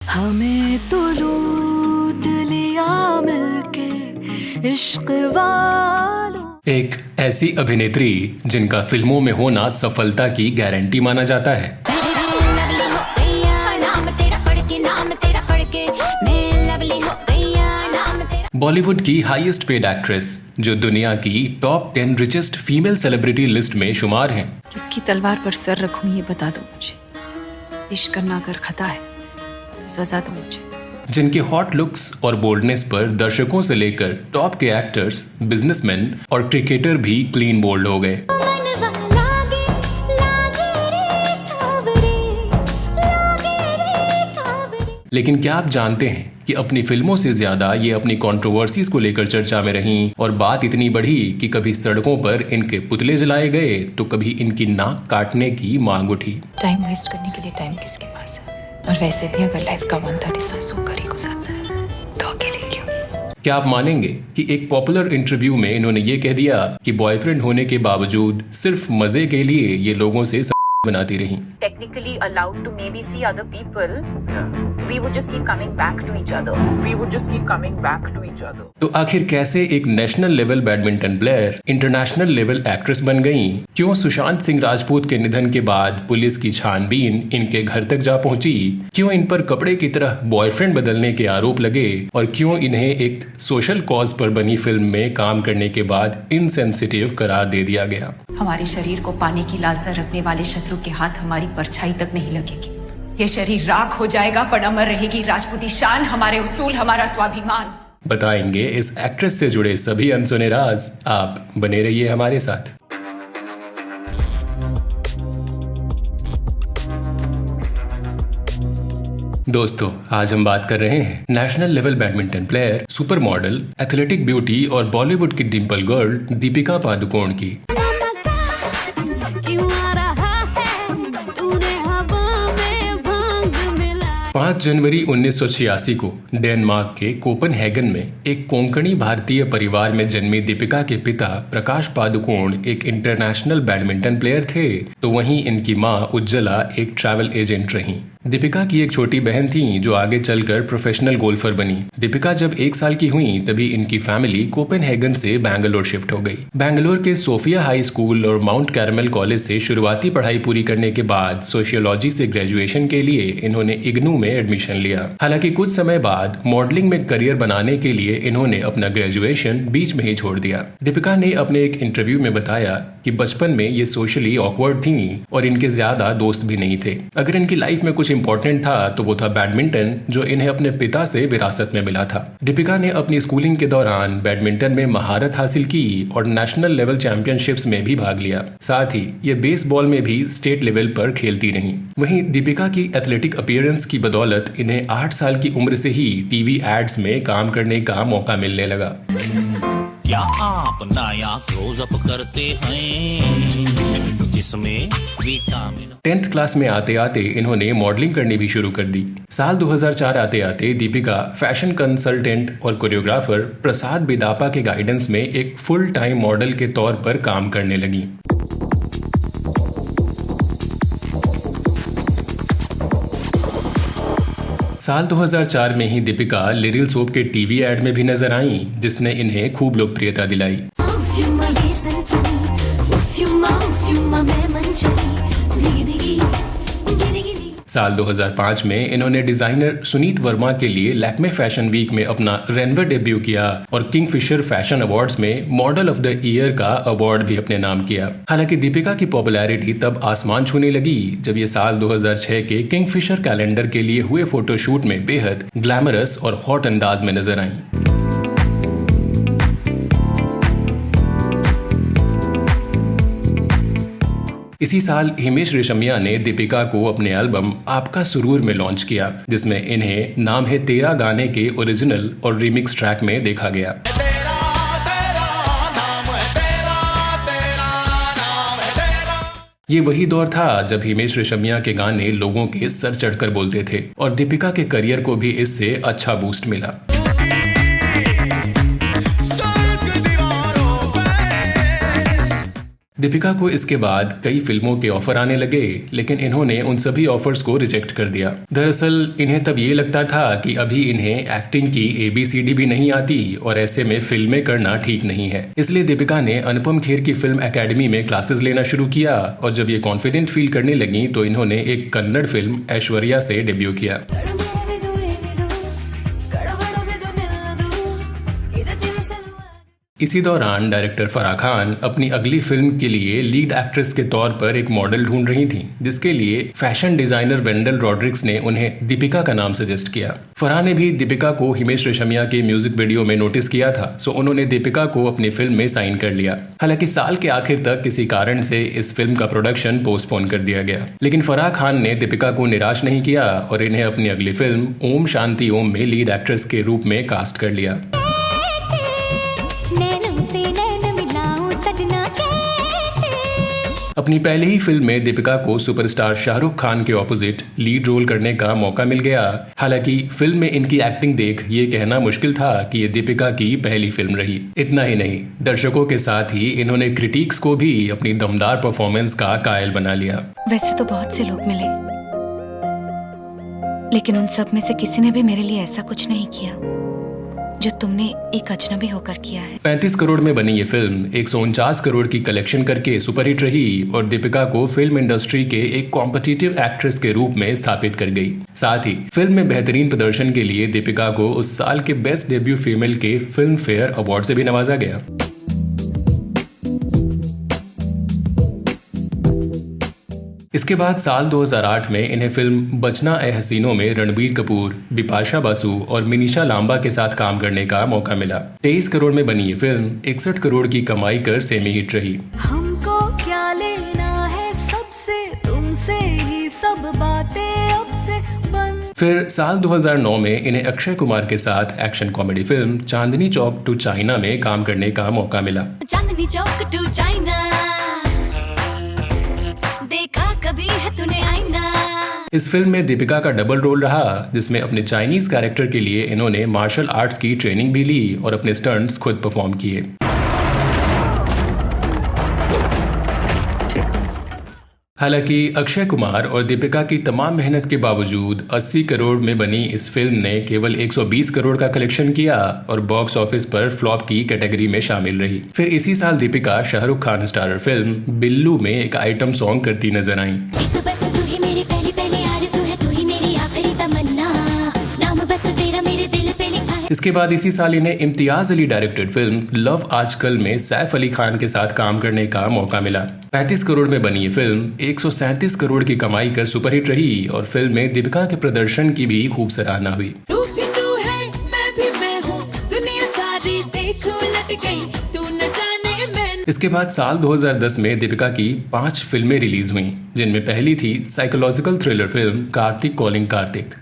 हमें तो लूट लिया मिलके इश्क वालों। एक ऐसी अभिनेत्री जिनका फिल्मों में होना सफलता की गारंटी माना जाता है। बॉलीवुड की हाईएस्ट पेड एक्ट्रेस जो दुनिया की top 10 richest female celebrity list में शुमार हैं। किसकी तलवार पर सर रखूं ये बता दो मुझे। इश्क करना अगर खता है तो सजा दो मुझे। जिनके हॉट लुक्स और बोल्डनेस पर दर्शकों से लेकर टॉप के एक्टर्स, बिजनेसमैन और क्रिकेटर भी क्लीन बोल्ड हो गए। लेकिन क्या आप जानते हैं कि अपनी फिल्मों से ज्यादा ये अपनी कंट्रोवर्सीज को लेकर चर्चा में रहीं और बात इतनी बढ़ी कि कभी सड़कों पर इनके पुतले जलाए गए तो कभी इनकी नाक काटने की मांग उठी। टाइम वेस्ट करने के लिए टाइम किसके पास है? और वैसे भी अगर लाइफ का 1/36 होकर ही गुजारना है तो अकेले क्यों? क्या आप मानेंगे कि एक पॉपुलर इंटरव्यू में इन्होंने ये कह दिया कि बॉयफ्रेंड होने के बावजूद सिर्फ मजे के लिए ये लोगों से बनाती रही। Technically allowed to maybe see other people, we would just keep coming back to each other. We would just keep coming back to each other. तो आखिर कैसे एक national level badminton player international level actress बन गईं? क्यों सुशांत सिंह राजपूत के निधन के बाद पुलिस की छानबीन इनके घर तक जा पहुंची? क्यों इन पर कपड़े की तरह बॉयफ्रेंड बदलने के आरोप लगे? और क्यों इन्हें एक सोशल कॉज पर बनी फिल्म में काम करने के बाद इनसेंसिटिव करार दे दिया गया? हमारे शरीर को पाने की लालसा रखने वाले शत्रु के हाथ हमारी परछाई तक नहीं लगेगी। ये शरीर राख हो जाएगा पर अमर रहेगी राजपूती शान, हमारे उसूल, हमारा स्वाभिमान। बताएंगे इस एक्ट्रेस से जुड़े सभी अनसुने राज। आप बने रहिए हमारे साथ। दोस्तों, आज हम बात कर रहे हैं national level badminton player, super model, athletic beauty और बॉलीवुड की डिंपल गर्ल दीपिका पादुकोण की। 5 जनवरी 1986 को डेनमार्क के कोपनहेगन में एक कोंकणी भारतीय परिवार में जन्मी दीपिका के पिता प्रकाश पादुकोण एक इंटरनेशनल बैडमिंटन प्लेयर थे, तो वहीं इनकी मां उज्ज्वला एक ट्रैवल एजेंट रहीं। दीपिका की एक छोटी बहन थी जो आगे चलकर प्रोफेशनल गोल्फर बनी। दीपिका जब 1 साल की हुई तभी इनकी फैमिली कोपेनहेगन से बैंगलोर शिफ्ट हो गई। बैंगलोर के सोफिया हाई स्कूल और माउंट कैरमल कॉलेज से शुरुआती पढ़ाई पूरी करने के बाद सोशियोलॉजी से ग्रेजुएशन के लिए इन्होंने इग्नू में एडमिशन लिया। हालांकि कुछ समय बाद मॉडलिंग में करियर बनाने के लिए इन्होंने अपना ग्रेजुएशन बीच में ही छोड़ दिया। दीपिका ने अपने एक इंटरव्यू में बताया कि बचपन में ये सोशली ऑकवर्ड थी और इनके ज्यादा दोस्त भी नहीं थे। अगर इनकी लाइफ में कुछ इंपॉर्टेंट था तो वो था बैडमिंटन, जो इन्हें अपने पिता से विरासत में मिला था। दीपिका ने अपनी स्कूलिंग के दौरान बैडमिंटन में महारत हासिल की और नेशनल लेवल चैंपियनशिप्स में भी भाग लिया। साथ ही ये बेसबॉल में भी स्टेट लेवल पर खेलती रहीं। वहीं दीपिका की एथलेटिक अपीयरेंस की बदौलत इन्हें 8 साल की उम्र से ही टीवी एड्स में काम करने का मौका मिलने लगा। क्या आप नया क्लोजअप करते हैं जिसमें विटामिन। 10th क्लास में आते आते इन्होंने मॉडलिंग करनी भी शुरू कर दी। साल 2004 आते आते दीपिका फैशन कंसल्टेंट और कोरियोग्राफर प्रसाद बिदापा के गाइडेंस में एक फुल टाइम मॉडल के तौर पर काम करने लगी। साल 2004 में ही दीपिका लिरिल सोप के टीवी एड में भी नजर आईं, जिसने इन्हें खूब लोकप्रियता दिलाई। साल 2005 में इन्होंने डिजाइनर सुनीत वर्मा के लिए लैक्मे फैशन वीक में अपना रनवे डेब्यू किया और किंगफिशर फैशन अवार्ड्स में मॉडल ऑफ द ईयर का अवार्ड भी अपने नाम किया। हालांकि दीपिका की पॉपुलैरिटी तब आसमान छूने लगी जब ये साल 2006 के किंगफिशर कैलेंडर के लिए हुए फोटोशूट में बेहद ग्लैमरस और हॉट अंदाज में नजर आईं। इसी साल हिमेश रेशमिया ने दीपिका को अपने एल्बम आपका सुरूर में लॉन्च किया, जिसमें इन्हें नाम है तेरा गाने के ओरिजिनल और रिमिक्स ट्रैक में देखा गया। ये वही दौर था जब हिमेश रेशमिया के गाने लोगों के सर चढ़कर बोलते थे और दीपिका के करियर को भी इससे अच्छा बूस्ट मिला। दीपिका को इसके बाद कई फिल्मों के ऑफर आने लगे, लेकिन इन्होंने उन सभी ऑफर्स को रिजेक्ट कर दिया। दरअसल इन्हें तब ये लगता था कि अभी इन्हें एक्टिंग की ABCD भी नहीं आती और ऐसे में फिल्में करना ठीक नहीं है। इसलिए दीपिका ने अनुपम खेर की फिल्म एकेडमी में क्लासेस लेना शुरू किया और जब ये कॉन्फिडेंट फील करने लगी तो इन्होंने एक कन्नड़ फिल्म ऐश्वर्या से डेब्यू किया। इसी दौरान डायरेक्टर फराह खान अपनी अगली फिल्म के लिए लीड एक्ट्रेस के तौर पर एक मॉडल ढूंढ रही थी, जिसके लिए फैशन डिजाइनर वेंडल रॉड्रिक्स ने उन्हें दीपिका का नाम सजेस्ट किया। फराह ने भी दीपिका को हिमेश रेशमिया के म्यूजिक वीडियो में नोटिस किया था, सो उन्होंने दीपिका को अपनी फिल्म में साइन कर लिया। हालांकि साल के आखिर तक किसी कारण से इस फिल्म का प्रोडक्शन पोस्टपोन कर दिया गया, लेकिन फराह खान ने दीपिका को निराश नहीं किया और इन्हें अपनी अगली फिल्म ओम शांति ओम में लीड एक्ट्रेस के रूप में कास्ट कर लिया। अपनी पहली ही फिल्म में दीपिका को सुपरस्टार शाहरुख खान के ऑपोजिट लीड रोल करने का मौका मिल गया। हालांकि फिल्म में इनकी एक्टिंग देख ये कहना मुश्किल था कि ये दीपिका की पहली फिल्म रही। इतना ही नहीं, दर्शकों के साथ ही इन्होंने क्रिटिक्स को भी अपनी दमदार परफॉर्मेंस का कायल बना लिया। वैसे तो बहुत से लोग मिले, लेकिन उन सब में से किसी ने भी मेरे लिए ऐसा कुछ नहीं किया जो तुमने एक अजनबी होकर किया है। 35 करोड़ में बनी ये फिल्म 149 करोड़ की कलेक्शन करके सुपरहिट रही और दीपिका को फिल्म इंडस्ट्री के एक कॉम्पिटिटिव एक्ट्रेस के रूप में स्थापित कर गई। साथ ही फिल्म में बेहतरीन प्रदर्शन के लिए दीपिका को उस साल के बेस्ट डेब्यू फीमेल के फिल्म फेयर अवार्ड से भी नवाजा गया। इसके बाद साल 2008 में इन्हें फिल्म बचना ए हसीनों में रणबीर कपूर, बिपाशा बासु और मिनीषा लांबा के साथ काम करने का मौका मिला। 23 करोड़ में बनी ये फिल्म 61 करोड़ की कमाई कर सेमी हिट रही। हमको क्या लेना है सबसे, तुमसे ही सब बातें अब से बन। फिर साल 2009 में इन्हें अक्षय कुमार के साथ action comedy film Chandni Chowk to China में काम करने का मौका मिला। चांदनी चौक टू चाइना, देखा कभी है तूने आईना। इस फिल्म में दीपिका का डबल रोल रहा, जिसमें अपने चाइनीज कैरेक्टर के लिए इन्होंने मार्शल आर्ट्स की ट्रेनिंग भी ली और अपने स्टंट्स खुद परफॉर्म किए। हालांकि अक्षय कुमार और दीपिका की तमाम मेहनत के बावजूद 80 करोड़ में बनी इस फिल्म ने केवल 120 करोड़ का कलेक्शन किया और बॉक्स ऑफिस पर फ्लॉप की कैटेगरी में शामिल रही। फिर इसी साल दीपिका शाहरुख खान स्टारर फिल्म बिल्लू में एक आइटम सॉन्ग करती नजर आई। इसके बाद इसी साल इन्हें Imtiaz Ali directed film love आजकल में सैफ अली खान के साथ काम करने का मौका मिला। 35 करोड़ में बनी ये फिल्म 137 करोड़ की कमाई कर सुपरहिट रही और फिल्म में दीपिका के प्रदर्शन की भी खूब सराहना हुई। तू भी तू है, मैं भी मैं हूँ, दुनिया सारी देखो लट गई, तू न जाने मैं। इसके बाद साल 2010 में दीपिका की 5 फिल्में रिलीज हुई, जिनमें पहली थी psychological thriller film Kartik calling Kartik.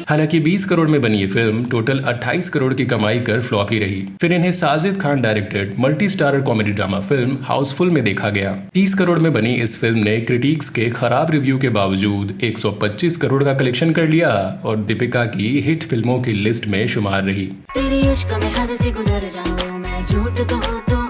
हालांकि 20 करोड़ में बनी ये फिल्म टोटल 28 करोड़ की कमाई कर फ्लॉप ही रही। फिर इन्हें Sajid Khan directed multi starrer comedy drama film Housefull में देखा गया। 30 करोड़ में बनी इस फिल्म ने क्रिटिक्स के खराब रिव्यू के बावजूद 125 करोड़ का कलेक्शन कर लिया और दीपिका की हिट फिल्मों की लिस्ट में शुमार रही। तेरी इश्क में हद से गुजर जाऊं मैं, झूठ कहो तो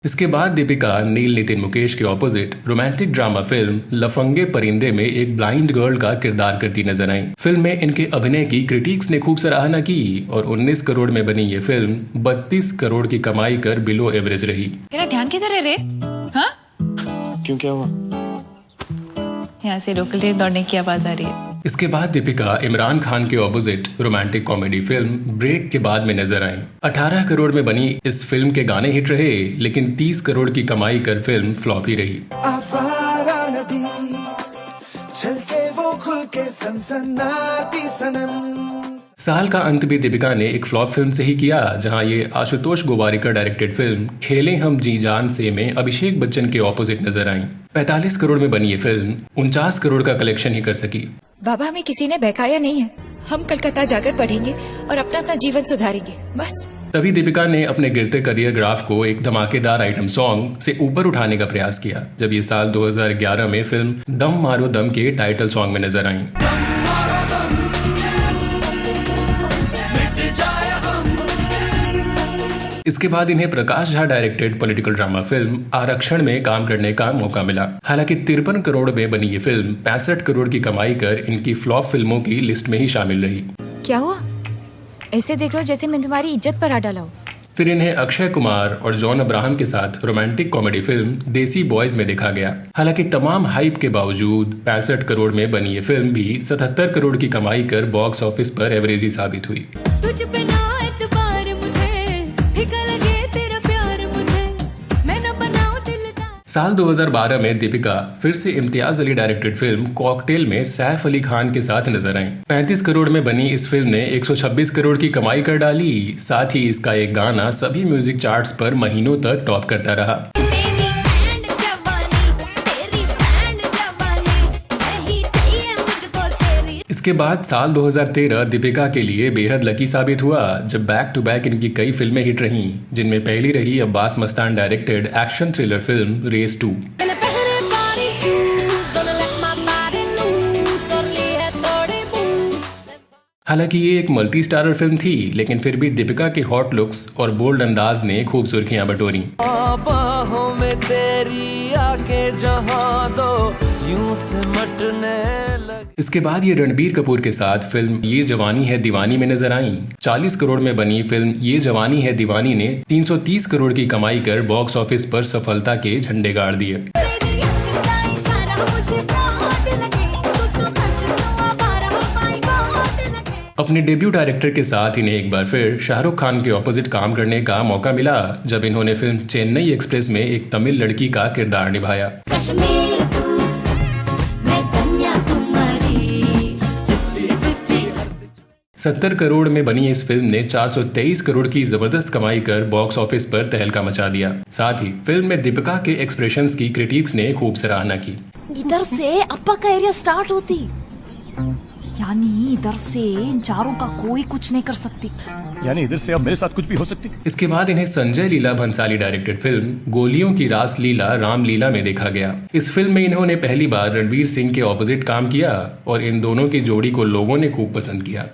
इसके बाद दीपिका नील नितिन मुकेश के ऑपोजिट रोमांटिक ड्रामा फिल्म लफंगे परिंदे में एक ब्लाइंड गर्ल का किरदार करती नजर आई। फिल्म में इनके अभिनय की क्रिटिक्स ने खूब सराहना की और 19 करोड़ में बनी ये फिल्म 32 करोड़ की कमाई कर बिलो एवरेज रही। तेरा ध्यान किधर है रे? हाँ? क्यों, क्या हुआ? यहाँ से लोकल ट्रेन दौड़ने की आवाज आ रही है। इसके बाद दीपिका इमरान खान के opposite romantic comedy film break के बाद में नजर आई। 18 करोड़ में बनी इस फिल्म के गाने हिट रहे, लेकिन 30 करोड़ की कमाई कर फिल्म फ्लॉप ही रही। आवारा नदी, चल के वो खुल के सनसनाती सनम। साल का अंत भी दीपिका ने एक फ्लॉप फिल्म से ही किया, जहां ये आशुतोष गोवारिकर डायरेक्टेड फिल्म खेले हम जी जान से में अभिषेक बच्चन के ऑपोजिट नजर आई। 45 करोड़ में बनी ये फिल्म 49 करोड़ का कलेक्शन ही कर सकी। बाबा, हमें किसी ने बहकाया नहीं है, हम कलकत्ता जाकर पढ़ेंगे और अपना अपना जीवन सुधारेंगे, बस। तभी दीपिका ने अपने गिरते करियर ग्राफ को एक धमाकेदार आइटम सॉन्ग से ऊपर उठाने का प्रयास किया, जब ये साल 2011 में फिल्म दम मारो दम के टाइटल सॉन्ग में नजर आई। इसके बाद इन्हें Prakash Jha directed political drama film Aarakshan में काम करने का मौका मिला। हालांकि 53 करोड़ में बनी ये फिल्म 65 करोड़ की कमाई कर इनकी फ्लॉप फिल्मों की लिस्ट में ही शामिल रही। क्या हुआ? ऐसे देख रहे हो जैसे मैं तुम्हारी इज्जत पर आ डाला हूँ। फिर इन्हें अक्षय कुमार और जॉन अब्राहम के साथ रोमांटिक कॉमेडी फिल्म देसी बॉयज में देखा गया। हालांकि तमाम हाइप के बावजूद 65 करोड़ में बनी ये फिल्म भी 77 करोड़ की कमाई कर बॉक्स ऑफिस पर एवरेजी साबित हुई। साल 2012 में दीपिका फिर से Imtiaz Ali directed film cocktail में सैफ अली खान के साथ नजर आईं। 35 करोड़ में बनी इस फिल्म ने 126 करोड़ की कमाई कर डाली। साथ ही इसका एक गाना सभी म्यूजिक चार्ट्स पर महीनों तक टॉप करता रहा। इसके बाद साल 2013 दीपिका के लिए बेहद लकी साबित हुआ जब बैक टू बैक इनकी कई फिल्में हिट रहीं, जिनमें पहली रही Abbas Mastan directed action thriller film race 2। हालांकि ये एक मल्टी स्टारर फिल्म थी, लेकिन फिर भी दीपिका के हॉट लुक्स और बोल्ड अंदाज ने खूब सुर्खियां बटोरी। इसके बाद ये रणबीर कपूर के साथ फिल्म ये जवानी है दीवानी में नजर आई। 40 करोड़ में बनी फिल्म ये जवानी है दीवानी ने 330 करोड़ की कमाई कर बॉक्स ऑफिस पर सफलता के झंडे गाड़ दिए। अपने डेब्यू डायरेक्टर के साथ इन्हें एक बार फिर शाहरुख खान के ऑपोजिट काम करने का मौका मिला जब इन्होंने फिल्म चेन्नई एक्सप्रेस में एक तमिल लड़की का किरदार निभाया। 70 करोड़ में बनी इस फिल्म ने 423 करोड़ की जबरदस्त कमाई कर बॉक्स ऑफिस पर तहलका मचा दिया। साथ ही फिल्म में दीपिका के एक्सप्रेशंस की क्रिटिक्स ने खूब सराहना की। इधर से अप्पा का एरिया स्टार्ट होती, यानी इधर से इन चारों का कोई कुछ नहीं कर सकती, यानी इधर से अब मेरे साथ कुछ भी हो सकती। इसके बाद इन्हें संजय लीला भंसाली डायरेक्टेड फिल्म गोलियों की रास लीला रामलीला में देखा गया। इस फिल्म में इन्होंने पहली बार रणवीर सिंह के ऑपोजिट काम किया और इन दोनों की जोड़ी को लोगों ने खूब पसंद किया।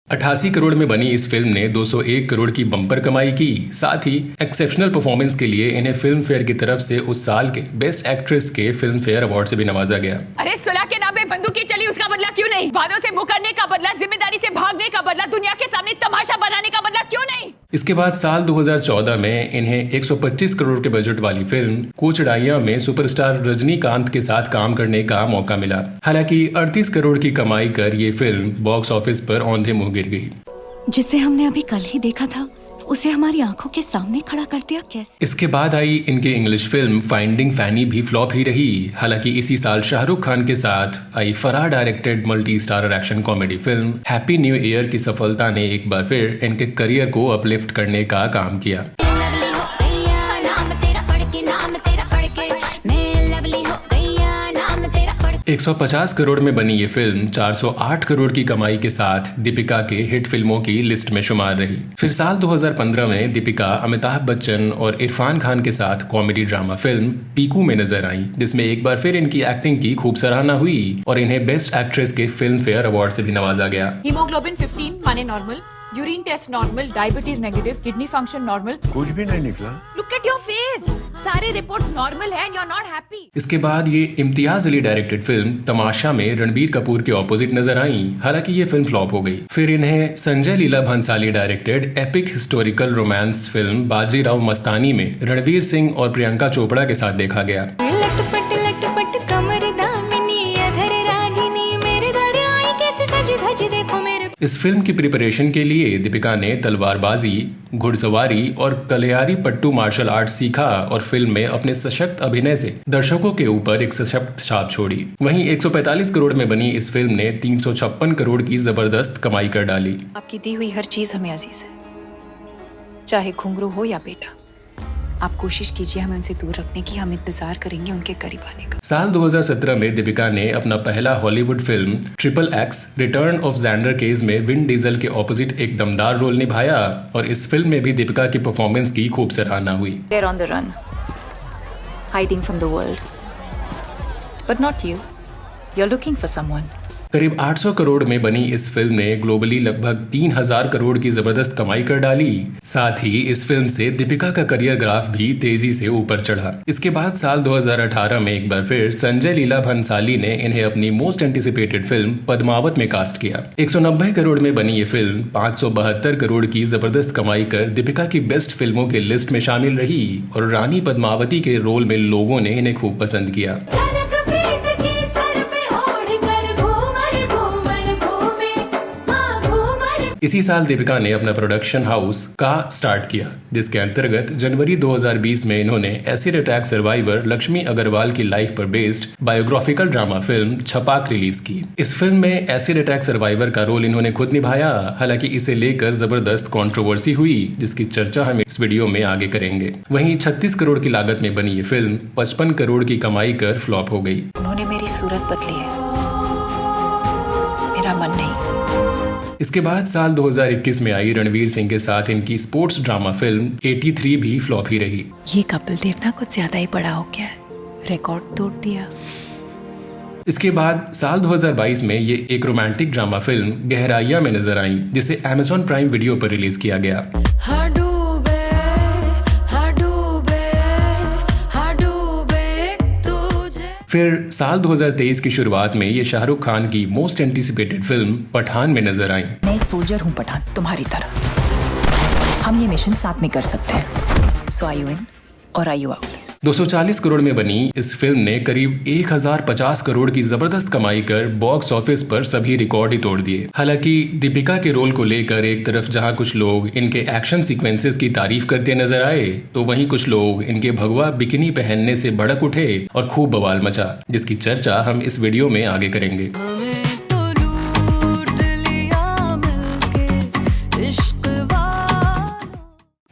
88 करोड़ में बनी इस फिल्म ने 201 करोड़ की बम्पर कमाई की। साथ ही एक्सेप्शनल परफॉर्मेंस के लिए इन्हें फिल्म फेयर की तरफ से उस साल के बेस्ट एक्ट्रेस के फिल्म फेयर अवार्ड से भी नवाजा गया। अरे सुलह के नाम पे बंदूकी चली, उसका बदला क्यों नहीं? वादों से मुकरने का बदला, जिम्मेदारी से भागने का बदला, दुनिया के सामने तमाशा बनाने का बदला क्यों नहीं? इसके बाद साल 2014 में इन्हें 125 करोड़ के बजट वाली फिल्म कूचड़ाइयां में सुपरस्टार रजनीकांत के साथ काम करने का मौका मिला। हालांकि 38 करोड़ की कमाई कर ये फिल्म बॉक्स ऑफिस पर औंधे मुंह गिर गई। जिसे हमने अभी कल ही देखा था उसे हमारी आंखों के सामने खड़ा कर दिया कैसे? इसके बाद आई इनकी इंग्लिश फिल्म फाइंडिंग फैनी भी फ्लॉप ही रही। हालांकि इसी साल शाहरुख खान के साथ आई Farah directed multi starrer action comedy film happy new year की सफलता ने एक बार फिर इनके करियर को अपलिफ्ट करने का काम किया। 150 करोड़ में बनी ये फिल्म 408 करोड़ की कमाई के साथ दीपिका के हिट फिल्मों की लिस्ट में शुमार रही। फिर साल 2015 में दीपिका अमिताभ बच्चन और इरफान खान के साथ कॉमेडी ड्रामा फिल्म पीकू में नजर आई, जिसमें एक बार फिर इनकी एक्टिंग की खूब सराहना हुई और इन्हें बेस्ट एक्ट्रेस के फिल्म फेयर अवार्ड से भी नवाजा गया। हीमोग्लोबिन 15 माने normal, urine test normal, diabetes negative, kidney function normal. कुछ भी नहीं निकला। लुक एट योर फेस, सारे रिपोर्ट्स नॉर्मल हैं, यू आर नॉट हैप्पी। इसके बाद ये इम्तियाज अली डायरेक्टेड फिल्म तमाशा में रणबीर कपूर के ऑपोजिट नजर आई। हालांकि ये फिल्म फ्लॉप हो गई। फिर इन्हें Sanjay Leela Bhansali directed epic historical romance film Bajirao Mastani में रणवीर सिंह और प्रियंका चोपड़ा के साथ देखा गया। इस फिल्म की प्रिपरेशन के लिए दीपिका ने तलवारबाजी, घुड़सवारी और कलियारी पट्टू मार्शल आर्ट सीखा और फिल्म में अपने सशक्त अभिनय से दर्शकों के ऊपर एक सशक्त छाप छोड़ी। वहीं 145 करोड़ में बनी इस फिल्म ने 356 करोड़ की जबरदस्त कमाई कर डाली। आपकी दी हुई हर चीज हमें अजीज है, चाहे घुंघरू हो या बेटा। आप कोशिश कीजिए हमें उनसे दूर रखने की, हम इंतजार करेंगे उनके करीब आने का। साल 2017 में दीपिका ने अपना पहला Hollywood film triple x return of gender case में विन डीजल के ऑपोजिट एक दमदार रोल निभाया और इस फिल्म में भी दीपिका की परफॉर्मेंस की खूब सराहना हुई। They're on the run, hiding from the world, but not you. You're looking for someone. करीब 800 करोड़ में बनी इस फिल्म ने ग्लोबली लगभग 3000 करोड़ की जबरदस्त कमाई कर डाली। साथ ही इस फिल्म से दीपिका का करियर ग्राफ भी तेजी से ऊपर चढ़ा। इसके बाद साल 2018 में एक बार फिर संजय लीला भंसाली ने इन्हें अपनी मोस्ट एंटिसिपेटेड फिल्म पद्मावत में कास्ट किया। 190 करोड़ में बनी ये फिल्म 572 करोड़ की जबरदस्त कमाई कर दीपिका की बेस्ट फिल्मों के लिस्ट में शामिल रही और रानी पद्मावती के रोल में लोगों ने इन्हें खूब पसंद किया। इसी साल दीपिका ने अपना प्रोडक्शन हाउस का स्टार्ट किया, जिसके अंतर्गत जनवरी 2020 में इन्होंने acid attack survivor Laxmi Agarwal की लाइफ पर based biographical drama film Chhapaak release की। इस फिल्म में एसिड अटैक सर्वाइवर का रोल इन्होंने खुद निभाया। हालांकि इसे लेकर जबरदस्त कंट्रोवर्सी हुई, जिसकी चर्चा हम इस वीडियो में आगे करेंगे। वहीं 36 करोड़ की लागत में बनी ये फिल्म 55 करोड़ की कमाई कर फ्लॉप हो गई। उन्होंने मेरी सूरत बदली है, मेरा मन नहीं। इसके बाद साल 2021 में आई रणवीर सिंह के साथ इनकी स्पोर्ट्स ड्रामा फिल्म 83 भी फ्लॉप ही रही। ये कपिल देव ना कुछ ज्यादा ही बड़ा हो गया है, रिकॉर्ड तोड़ दिया। इसके बाद साल 2022 में ये एक रोमांटिक ड्रामा फिल्म गहराइया में नजर आई, जिसे Amazon प्राइम वीडियो पर रिलीज किया गया। फिर साल 2023 की शुरुआत में ये शाहरुख खान की मोस्ट एंटिसिपेटेड फिल्म पठान में नजर आई। मैं एक सोल्जर हूँ पठान, तुम्हारी तरह। हम ये मिशन साथ में कर सकते हैं। सो आर यू इन और आर यू आउट? 240 करोड़ में बनी इस फिल्म ने करीब 1050 करोड़ की जबरदस्त कमाई कर बॉक्स ऑफिस पर सभी रिकॉर्ड ही तोड़ दिए। हालांकि दीपिका के रोल को लेकर एक तरफ जहां कुछ लोग इनके एक्शन सीक्वेंसेस की तारीफ करते नजर आए, तो वहीं कुछ लोग इनके भगवा बिकिनी पहनने से भड़क उठे और खूब बवाल मचा, जिसकी चर्चा हम इस वीडियो में आगे करेंगे।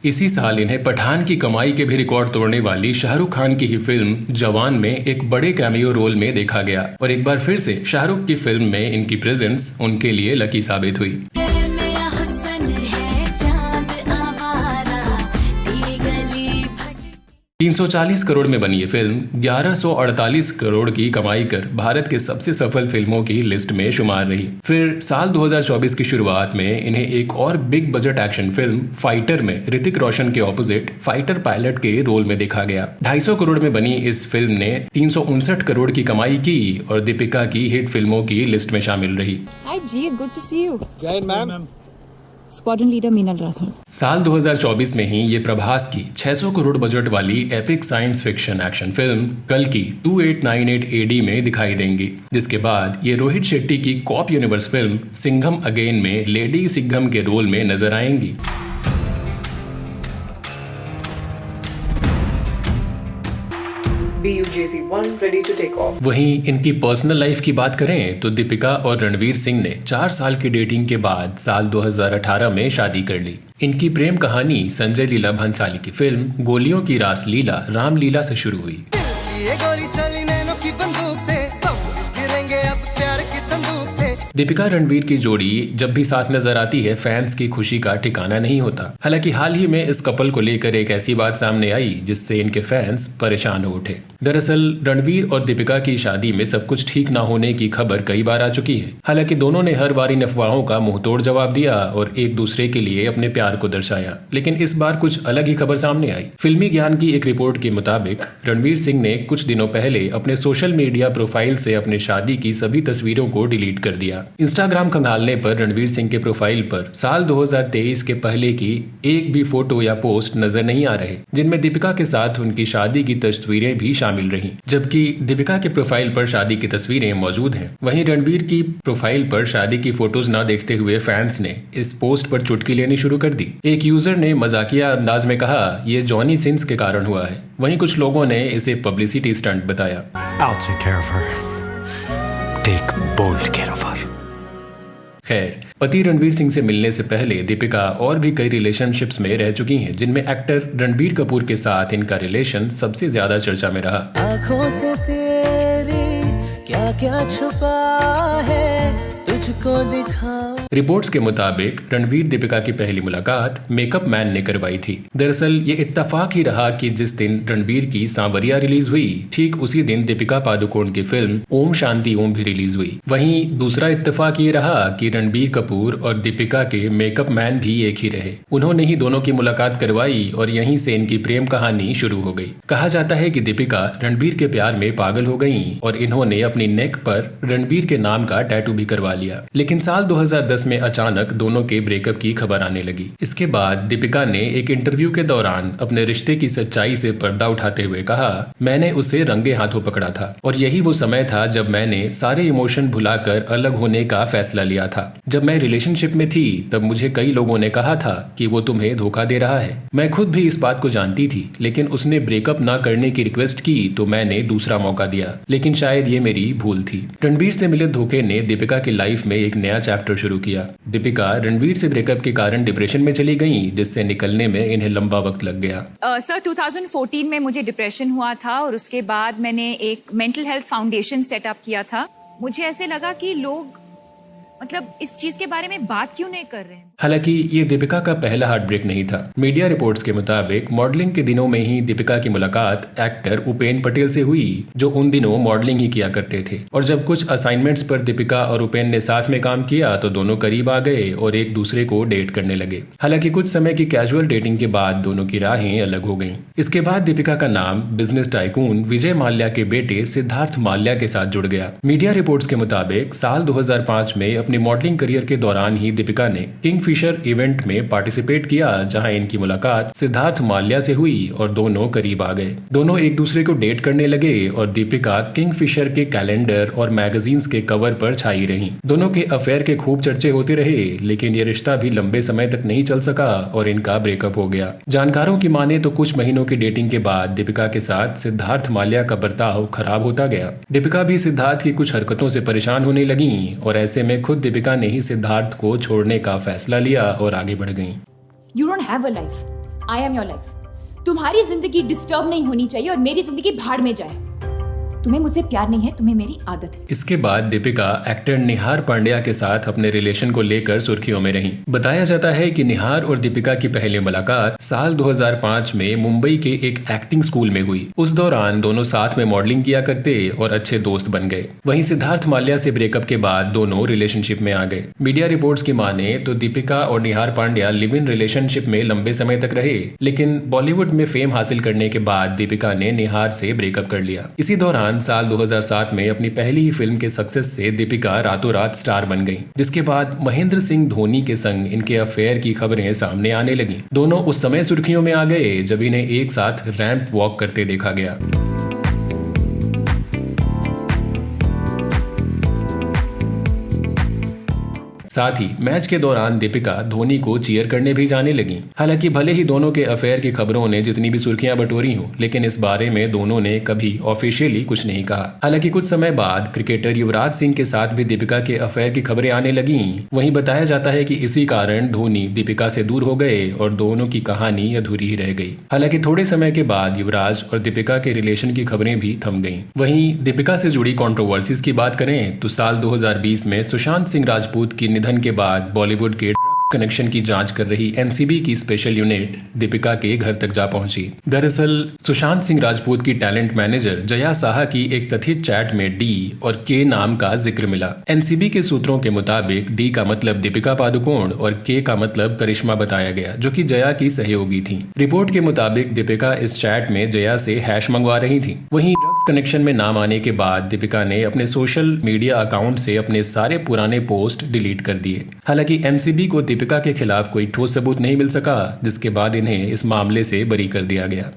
इसी साल इन्हें पठान की कमाई के भी रिकॉर्ड तोड़ने वाली शाहरुख खान की ही फिल्म जवान में एक बड़े कैमियो रोल में देखा गया और एक बार फिर से शाहरुख की फिल्म में इनकी प्रेजेंस उनके लिए लकी साबित हुई। 340 करोड़ में बनी ये फिल्म 1148 करोड़ की कमाई कर भारत के सबसे सफल फिल्मों की लिस्ट में शुमार रही। फिर साल 2024 की शुरुआत में इन्हें एक और big budget action film fighter में ऋतिक रोशन के ऑपोजिट फाइटर पायलट के रोल में देखा गया। 250 करोड़ में बनी इस फिल्म ने 359 करोड़ की कमाई की और दीपिका की हिट फिल्मों की लिस्ट में शामिल रही। हाय जी, गुड टू सी यू। जय ma'am. Squadron leader Meenal Rathore. साल 2024 में ही ये प्रभास की 600 करोड़ बजट वाली epic science fiction action film कल की 2898 AD में दिखाई देंगी, जिसके बाद ये रोहित शेट्टी की cop universe film Singham again में लेडी सिंघम के रोल में नजर आएंगी। वहीं इनकी पर्सनल लाइफ की बात करें तो दीपिका और रणवीर सिंह ने 4 साल की डेटिंग के बाद साल 2018 में शादी कर ली। इनकी प्रेम कहानी संजय लीला भंसाली की फिल्म गोलियों की रासलीला रामलीला से शुरू हुई। दीपिका रणवीर की जोड़ी जब भी साथ नजर आती है, फैंस की खुशी का ठिकाना नहीं होता। हालांकि हाल ही में इस कपल को लेकर एक ऐसी बात सामने आई जिससे इनके फैंस परेशान हो उठे। दरअसल रणवीर और दीपिका की शादी में सब कुछ ठीक ना होने की खबर कई बार आ चुकी है। हालांकि दोनों ने हर बार इन अफवाहों का मुंहतोड़ जवाब दिया और एक दूसरे के लिए अपने प्यार को दर्शाया, लेकिन इस बार कुछ अलग ही खबर सामने आई। फिल्मी ज्ञान की एक रिपोर्ट के मुताबिक रणवीर सिंह ने कुछ दिनों पहले अपने सोशल मीडिया प्रोफाइल से अपने शादी की सभी तस्वीरों को डिलीट कर दिया। इंस्टाग्राम खंगालने पर रणवीर सिंह के प्रोफाइल पर साल 2023 के पहले की एक भी फोटो या पोस्ट नजर नहीं आ रहे, जिनमें दीपिका के साथ उनकी शादी की तस्वीरें भी शामिल रहीं। जबकि दीपिका के प्रोफाइल पर शादी की तस्वीरें मौजूद हैं, वहीं रणवीर की प्रोफाइल पर शादी की फोटोज न देखते हुए फैंस ने इस पोस्ट पर चुटकी लेनी शुरू कर दी। एक यूजर ने मजाकिया अंदाज में कहा, ये जॉनी सिंस के कारण हुआ है। वहीं कुछ लोगों ने इसे पब्लिसिटी स्टंट बताया। खैर, पति रणवीर सिंह से मिलने से पहले दीपिका और भी कई रिलेशनशिप्स में रह चुकी हैं, जिनमें एक्टर रणबीर कपूर के साथ इनका रिलेशन सबसे ज्यादा चर्चा में रहा। आँखों से तेरी क्या क्या छुपा है, तुझको दिखाऊं। रिपोर्ट्स के मुताबिक रणवीर दीपिका की पहली मुलाकात मेकअप मैन ने करवाई थी। दरअसल ये इत्तेफाक ही रहा कि जिस दिन रणवीर की सांवरिया रिलीज हुई, ठीक उसी दिन दीपिका पादुकोण की फिल्म ओम शांति ओम भी रिलीज हुई। वहीं दूसरा इत्तेफाक ये रहा कि रणबीर कपूर और दीपिका के मेकअप मैन भी एक ही रहे। उन्होंने ही दोनों की मुलाकात करवाई और यहीं से इनकी प्रेम कहानी शुरू हो गई। कहा जाता है कि दीपिका रणबीर के प्यार में पागल हो गई और इन्होंने अपनी नेक पर रणबीर के नाम का टैटू भी करवा लिया। लेकिन साल 2010 में अचानक दोनों के ब्रेकअप की खबर आने लगी। इसके बाद दीपिका ने एक इंटरव्यू के दौरान अपने रिश्ते की सच्चाई से पर्दा उठाते हुए कहा, मैंने उसे रंगे हाथों पकड़ा था और यही वो समय था जब मैंने सारे इमोशन भुलाकर अलग होने का फैसला लिया था। जब मैं रिलेशनशिप में थी तब मुझे कई लोगों ने कहा था कि वो तुम्हें धोखा दे रहा है। मैं खुद भी इस बात को जानती थी, लेकिन उसने ब्रेकअप ना करने की रिक्वेस्ट की तो मैंने दूसरा मौका दिया, लेकिन शायद ये मेरी भूल थी। रणबीर से मिले धोखे ने दीपिका की लाइफ में एक नया चैप्टर शुरू किया। दीपिका रणबीर से ब्रेकअप के कारण डिप्रेशन में चली गईं, जिससे निकलने में इन्हें लंबा वक्त लग गया। सर 2014 में मुझे डिप्रेशन हुआ था और उसके बाद मैंने एक मेंटल हेल्थ फाउंडेशन सेटअप किया था। मुझे ऐसे लगा कि लोग मतलब इस चीज के बारे में बात क्यों नहीं कर रहे हैं। हालांकि ये दीपिका का पहला हार्ट ब्रेक नहीं था। मीडिया रिपोर्ट्स के मुताबिक मॉडलिंग के दिनों में ही दीपिका की मुलाकात एक्टर उपेन पटेल से हुई, जो उन दिनों मॉडलिंग ही किया करते थे। और जब कुछ असाइनमेंट्स पर दीपिका और उपेन ने साथ में काम किया तो दोनों करीब आ गए और एक दूसरे को डेट करने लगे। हालांकि कुछ समय की कैजुअल डेटिंग के बाद दोनों की राहें अलग हो गईं। इसके बाद दीपिका का नाम बिजनेस टाइकून विजय माल्या के बेटे सिद्धार्थ माल्या के साथ जुड़ गया। मीडिया रिपोर्ट्स के मुताबिक साल 2005 में अपनी मॉडलिंग करियर के दौरान ही दीपिका ने किंगफिशर इवेंट में पार्टिसिपेट किया, जहां इनकी मुलाकात सिद्धार्थ माल्या से हुई और दोनों करीब आ गए। दोनों एक दूसरे को डेट करने लगे और दीपिका किंगफिशर के कैलेंडर और मैगजीन्स के कवर पर छाई रहीं। दोनों के अफेयर के खूब चर्चे होते रहे, लेकिन ये रिश्ता भी लंबे समय तक नहीं चल सका और इनका ब्रेकअप हो गया। जानकारों की माने तो कुछ महीनों की डेटिंग के बाद दीपिका के साथ सिद्धार्थ माल्या का बर्ताव खराब होता गया। दीपिका भी सिद्धार्थ की कुछ हरकतों से परेशान होने लगी और ऐसे में खुद दीपिका ने ही सिद्धार्थ को छोड़ने का फैसला लिया और आगे बढ़ गईं। You don't have a life. I am your life. तुम्हारी जिंदगी डिस्टर्ब नहीं होनी चाहिए और मेरी जिंदगी भाड़ में जाए। तुम्हें मुझसे प्यार नहीं है, तुम्हें मेरी आदत है। इसके बाद दीपिका एक्टर निहार पांड्या के साथ अपने रिलेशन को लेकर सुर्खियों में रहीं। बताया जाता है कि निहार और दीपिका की पहली मुलाकात साल 2005 में मुंबई के एक एक्टिंग स्कूल में हुई। उस दौरान दोनों साथ में मॉडलिंग किया करते और अच्छे दोस्त बन गए। वहीं सिद्धार्थ माल्या से ब्रेकअप के बाद दोनों रिलेशनशिप में आ गए। मीडिया रिपोर्ट्स की माने तो दीपिका और निहार पांड्या लिव इन रिलेशनशिप में लंबे समय तक रहे, लेकिन बॉलीवुड में फेम हासिल करने के बाद दीपिका ने निहार से ब्रेकअप कर लिया। इसी दौरान साल 2007 में अपनी पहली ही फिल्म के सक्सेस से दीपिका रातों रात स्टार बन गई, जिसके बाद महेंद्र सिंह धोनी के संग इनके अफेयर की खबरें सामने आने लगी। दोनों उस समय सुर्खियों में आ गए जब इन्हें एक साथ रैंप वॉक करते देखा गया। साथ ही मैच के दौरान दीपिका धोनी को चीयर करने भी जाने लगी। हालांकि भले ही दोनों के अफेयर की खबरों ने जितनी भी सुर्खियां बटोरी हों, लेकिन इस बारे में दोनों ने कभी ऑफिशियली कुछ नहीं कहा। हालांकि कुछ समय बाद क्रिकेटर युवराज सिंह के साथ भी दीपिका के अफेयर की खबरें आने लगी। वहीं बताया जाता है कि इसी कारण धोनी दीपिका से दूर हो गए और दोनों की कहानी अधूरी ही रह गई। हालांकि थोड़े समय के बाद युवराज और दीपिका के रिलेशन की खबरें भी थम गईं। वहीं दीपिका से जुड़ी कंट्रोवर्सीज की बात करें तो साल 2020 में सुशांत सिंह राजपूत की निधन के बाद बॉलीवुड के ड्रग्स कनेक्शन की जांच कर रही एनसीबी की स्पेशल यूनिट दीपिका के घर तक जा पहुंची। दरअसल सुशांत सिंह राजपूत की टैलेंट मैनेजर जया साहा की एक कथित चैट में डी और के नाम का जिक्र मिला। एनसीबी के सूत्रों के मुताबिक डी का मतलब दीपिका पादुकोण और के का मतलब करिश्मा बताया गया, जो कि जया की सहयोगी थी। रिपोर्ट के मुताबिक दीपिका इस चैट में जया से हैश मंगवा रही थी। वहीं ड्रग्स कनेक्शन में नाम आने के बाद दीपिका ने अपने सोशल मीडिया अकाउंट से अपने सारे पुराने पोस्ट डिलीट कर दिए। हालांकि एनसीबी को दीपिका के खिलाफ कोई ठोस सबूत नहीं मिल सका, जिसके बाद इन्हें इस मामले से बरी कर दिया गया।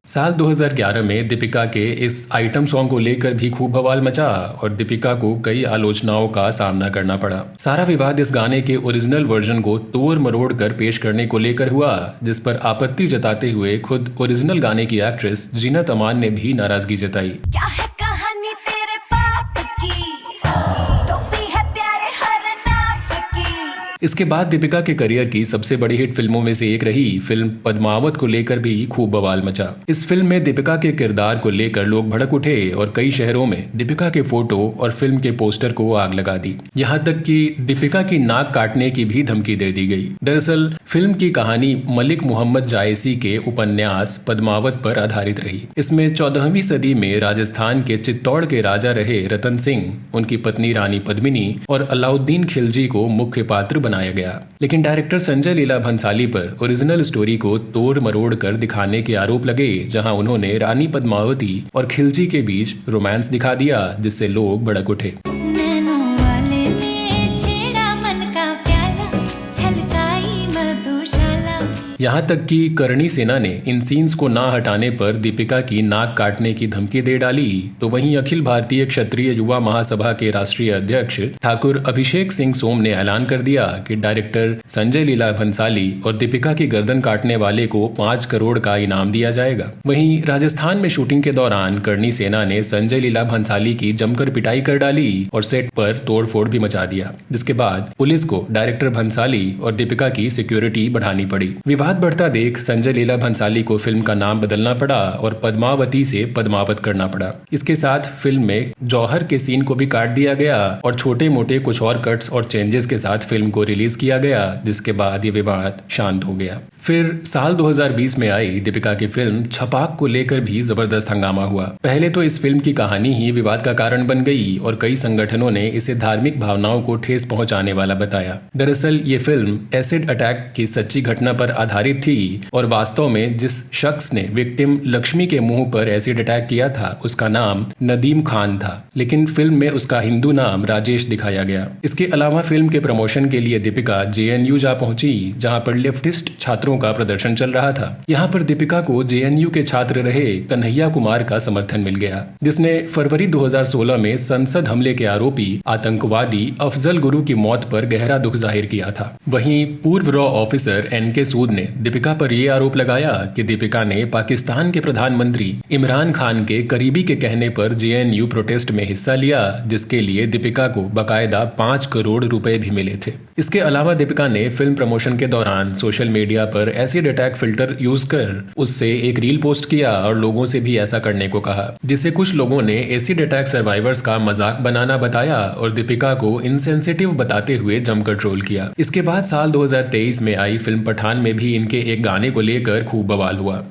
साल 2011 में दीपिका के इस आइटम सॉन्ग को लेकर भी खूब बवाल मचा और दीपिका को कई आलोचनाओं का सामना करना पड़ा। सारा विवाद इस गाने के ओरिजिनल वर्जन को तोड़ मरोड़ कर पेश करने को लेकर हुआ, जिस पर आपत्ति जताते हुए खुद ओरिजिनल गाने की एक्ट्रेस जीनत अमान ने भी नाराजगी जताई। इसके बाद दीपिका के करियर की सबसे बड़ी हिट फिल्मों में से एक रही फिल्म पद्मावत को लेकर भी खूब बवाल मचा। इस फिल्म में दीपिका के किरदार को लेकर लोग भड़क उठे और कई शहरों में दीपिका के फोटो और फिल्म के पोस्टर को आग लगा दी। यहाँ तक कि दीपिका की नाक काटने की भी धमकी दे दी गई। दरअसल फिल्म की कहानी मलिक मोहम्मद जायसी के उपन्यास पद्मावत पर आधारित रही। इसमें 14वीं सदी में राजस्थान के चित्तौड़ के राजा रहे रतन सिंह, उनकी पत्नी रानी पद्मिनी और अलाउद्दीन खिलजी को मुख्य पात्र बनाया गया। लेकिन डायरेक्टर संजय लीला भंसाली पर ओरिजिनल स्टोरी को तोड़ मरोड़ कर दिखाने के आरोप लगे, जहां उन्होंने रानी पद्मावती और खिलजी के बीच रोमांस दिखा दिया, जिससे लोग भड़क उठे। यहाँ तक कि करणी सेना ने इन सीन्स को ना हटाने पर दीपिका की नाक काटने की धमकी दे डाली। तो वहीं अखिल भारतीय क्षत्रिय युवा महासभा के राष्ट्रीय अध्यक्ष ठाकुर अभिषेक सिंह सोम ने ऐलान कर दिया कि डायरेक्टर संजय लीला भंसाली और दीपिका की गर्दन काटने वाले को 5 करोड़ का इनाम दिया जाएगा। वहीं राजस्थान में शूटिंग के दौरान करणी सेना ने संजय लीला भंसाली की जमकर पिटाई कर डाली और सेट पर तोड़फोड़ भी मचा दिया, जिसके बाद पुलिस को डायरेक्टर भंसाली और दीपिका की सिक्योरिटी बढ़ानी पड़ी। विवाद बढ़ता देख संजय लीला भंसाली को फिल्म का नाम बदलना पड़ा और पद्मावती से पद्मावत करना पड़ा। इसके साथ फिल्म में जौहर के सीन को भी काट दिया गया और छोटे मोटे कुछ और कट्स और चेंजेस के साथ फिल्म को रिलीज किया गया, जिसके बाद ये विवाद शांत हो गया। फिर साल 2020 में आई दीपिका की फिल्म छपाक को लेकर भी जबरदस्त हंगामा हुआ। पहले तो इस फिल्म की कहानी ही विवाद का कारण बन गई और कई संगठनों ने इसे धार्मिक भावनाओं को ठेस पहुंचाने वाला बताया। दरअसल ये फिल्म एसिड अटैक की सच्ची घटना पर आधारित थी और वास्तव में जिस शख्स ने विक्टिम लक्ष्मी के मुंह पर एसिड अटैक किया था उसका नाम नदीम खान था, लेकिन फिल्म में उसका हिंदू नाम राजेश दिखाया गया। इसके अलावा फिल्म के प्रमोशन के लिए दीपिका JNU जा पहुंची, जहां पर लेफ्टिस्ट छात्रों का प्रदर्शन चल रहा था। यहाँ पर दीपिका को JNU के छात्र रहे कन्हैया कुमार का समर्थन मिल गया, जिसने फरवरी 2016 में संसद हमले के आरोपी आतंकवादी अफजल गुरु की मौत पर गहरा दुख जाहिर किया था। वहीं पूर्व रॉ ऑफिसर NK सूद ने दीपिका पर यह आरोप लगाया कि दीपिका ने पाकिस्तान के प्रधानमंत्री इमरान खान के करीबी के कहने पर JNU प्रोटेस्ट में हिस्सा लिया, जिसके लिए दीपिका को बकायदा 5 करोड़ रुपए भी मिले थे। इसके अलावा दीपिका ने फिल्म प्रमोशन के दौरान सोशल मीडिया पर एसिड अटैक फिल्टर यूज कर उससे एक रील पोस्ट किया और लोगों से भी ऐसा करने को कहा, जिसे कुछ लोगों ने एसिड अटैक सर्वाइवर्स का मजाक बनाना बताया और दीपिका को इनसेंसिटिव बताते हुए जमकर ट्रोल किया। इसके बाद साल 2023 में आई फिल्म पठान में भी इनके एक गाने को लेकर खूब बवाल हुआ।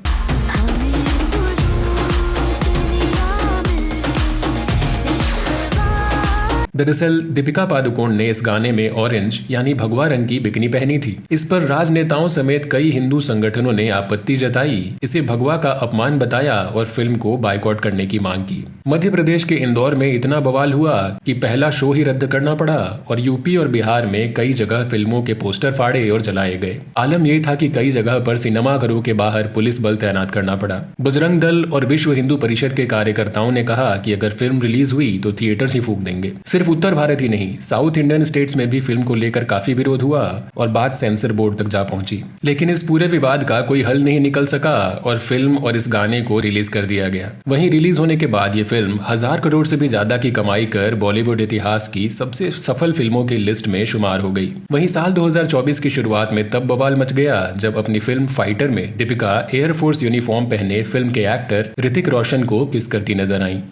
दरअसल दीपिका पादुकोण ने इस गाने में ऑरेंज यानी भगवा रंग की बिकनी पहनी थी। इस पर राजनेताओं समेत कई हिंदू संगठनों ने आपत्ति जताई, इसे भगवा का अपमान बताया और फिल्म को बायकॉट करने की मांग की। मध्य प्रदेश के इंदौर में इतना बवाल हुआ कि पहला शो ही रद्द करना पड़ा और यूपी और बिहार में कई जगह फिल्मों के पोस्टर फाड़े और जलाए गए। आलम यह था कि कई जगह पर सिनेमाघरों के बाहर पुलिस बल तैनात करना पड़ा। बजरंग दल और विश्व हिंदू परिषद के कार्यकर्ताओं ने कहा कि अगर फिल्म रिलीज हुई तो थिएटर्स ही फूंक देंगे। सिर्फ उत्तर भारत ही नहीं, साउथ इंडियन स्टेट्स में भी फिल्म को लेकर काफी विरोध हुआ और बात सेंसर बोर्ड तक जा पहुंची। लेकिन इस पूरे विवाद का कोई हल नहीं निकल सका और फिल्म और इस गाने को रिलीज कर दिया गया। वहीं रिलीज होने के बाद ये फिल्म 1000 करोड़ से भी ज्यादा की कमाई कर बॉलीवुड इतिहास की सबसे सफल फिल्मों की लिस्ट में शुमार हो गई। वहीं साल 2024 की शुरुआत में तब बवाल मच गया जब अपनी फिल्म फाइटर में दीपिका एयरफोर्स यूनिफॉर्म पहने फिल्म के एक्टर ऋतिक रोशन को किस करती नजर आई।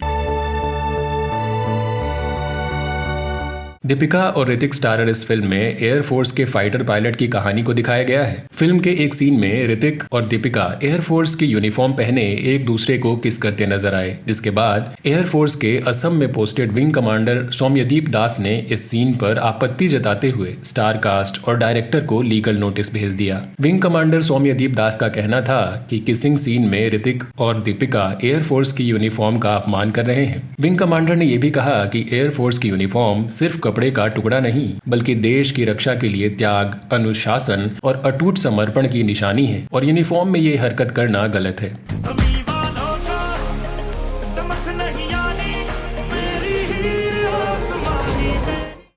दीपिका और ऋतिक स्टारर इस फिल्म में एयरफोर्स के फाइटर पायलट की कहानी को दिखाया गया है। फिल्म के एक सीन में ऋतिक और दीपिका एयरफोर्स की यूनिफॉर्म पहने एक दूसरे को किस करते नजर आए, जिसके बाद एयरफोर्स के असम में पोस्टेड विंग कमांडर सौम्यदीप दास ने इस सीन पर आपत्ति जताते हुए स्टार कास्ट और डायरेक्टर को लीगल नोटिस भेज दिया। विंग कमांडर सौम्यदीप दास का कहना था कि किसिंग सीन में ऋतिक और दीपिका एयरफोर्स की यूनिफॉर्म का अपमान कर रहे हैं। विंग कमांडर ने यह भी कहा कि एयरफोर्स की यूनिफॉर्म सिर्फ कपड़े का टुकड़ा नहीं बल्कि देश की रक्षा के लिए त्याग, अनुशासन और अटूट समर्पण की निशानी है और यूनिफॉर्म में ये हरकत करना गलत है।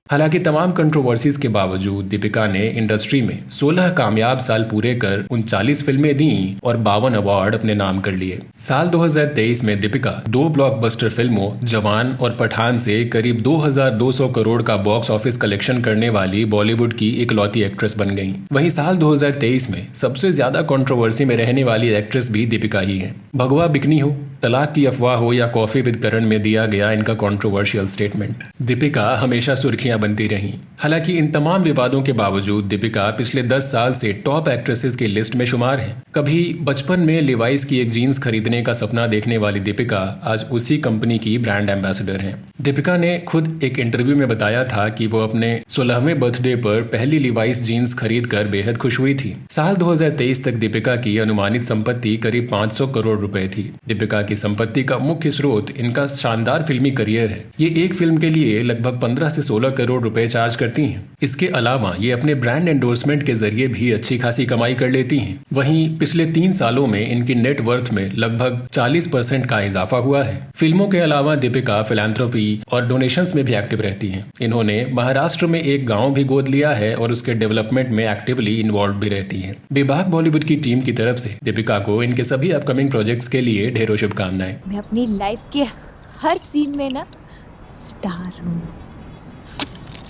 हालांकि तमाम कंट्रोवर्सीज के बावजूद दीपिका ने इंडस्ट्री में 16 कामयाब साल पूरे कर 39 फिल्में दी और 52 अवार्ड अपने नाम कर लिए। साल 2023 में दीपिका 2 ब्लॉकबस्टर फिल्मों जवान और पठान से करीब 2200 करोड़ का बॉक्स ऑफिस कलेक्शन करने वाली बॉलीवुड की इकलौती एक्ट्रेस बन गई। वहीं साल 2023 में सबसे ज्यादा कंट्रोवर्सी में रहने वाली एक्ट्रेस भी दीपिका ही है। भगवा बिकनी हो, तलाक की अफवाह हो या कॉफी विद करण में दिया गया इनका कंट्रोवर्शियल स्टेटमेंट, दीपिका हमेशा सुर्खियां बनती रहीं। हालांकि इन तमाम विवादों के बावजूद दीपिका पिछले 10 साल से टॉप एक्ट्रेसेस की लिस्ट में शुमार है। कभी बचपन में लिवाइस की एक जीन्स खरीदने का सपना देखने वाली दीपिका आज उसी कंपनी की ब्रांड एम्बेसडर हैं। दीपिका ने खुद एक इंटरव्यू में बताया था कि वो अपने 16वें बर्थडे पर पहली लिवाइस जीन्स खरीद कर बेहद खुश हुई थी। साल 2023 तक दीपिका की अनुमानित संपत्ति करीब 500 करोड़ रुपए थी। दीपिका की संपत्ति का मुख्य स्रोत इनका शानदार फिल्मी करियर है। ये एक फिल्म के लिए लगभग 15 से 16 करोड़ रुपए चार्ज करती हैं। इसके अलावा ये अपने ब्रांड एंडोर्समेंट के जरिए भी अच्छी खासी कमाई कर लेती हैं। वहीं पिछले 3 सालों में इनकी नेट वर्थ में लगभग 40% का इजाफा हुआ है। फिल्मों के अलावा दीपिका फिलैंथ्रोपी और डोनेशंस में भी एक्टिव रहती हैं। इन्होंने महाराष्ट्र में एक गांव भी गोद लिया है और उसके डेवलपमेंट में एक्टिवली इन्वॉल्व भी रहती हैं। बेबाक बॉलीवुड की टीम की तरफ से दीपिका को इनके सभी अपकमिंग प्रोजेक्ट्स के लिए ढेरों शुभकामनाएं। मैं अपनी लाइफ के हर सीन में ना स्टार हूँ।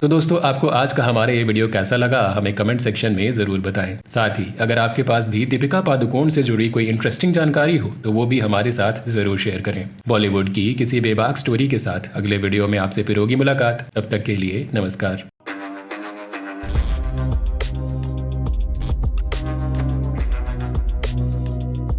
तो दोस्तों, आपको आज का हमारा ये वीडियो कैसा लगा हमें कमेंट सेक्शन में जरूर बताएं। साथ ही अगर आपके पास भी दीपिका पादुकोण से जुड़ी कोई इंटरेस्टिंग जानकारी हो तो वो भी हमारे साथ जरूर शेयर करें। बॉलीवुड की किसी बेबाक स्टोरी के साथ अगले वीडियो में आपसे फिर होगी मुलाकात। तब तक के लिए नमस्कार।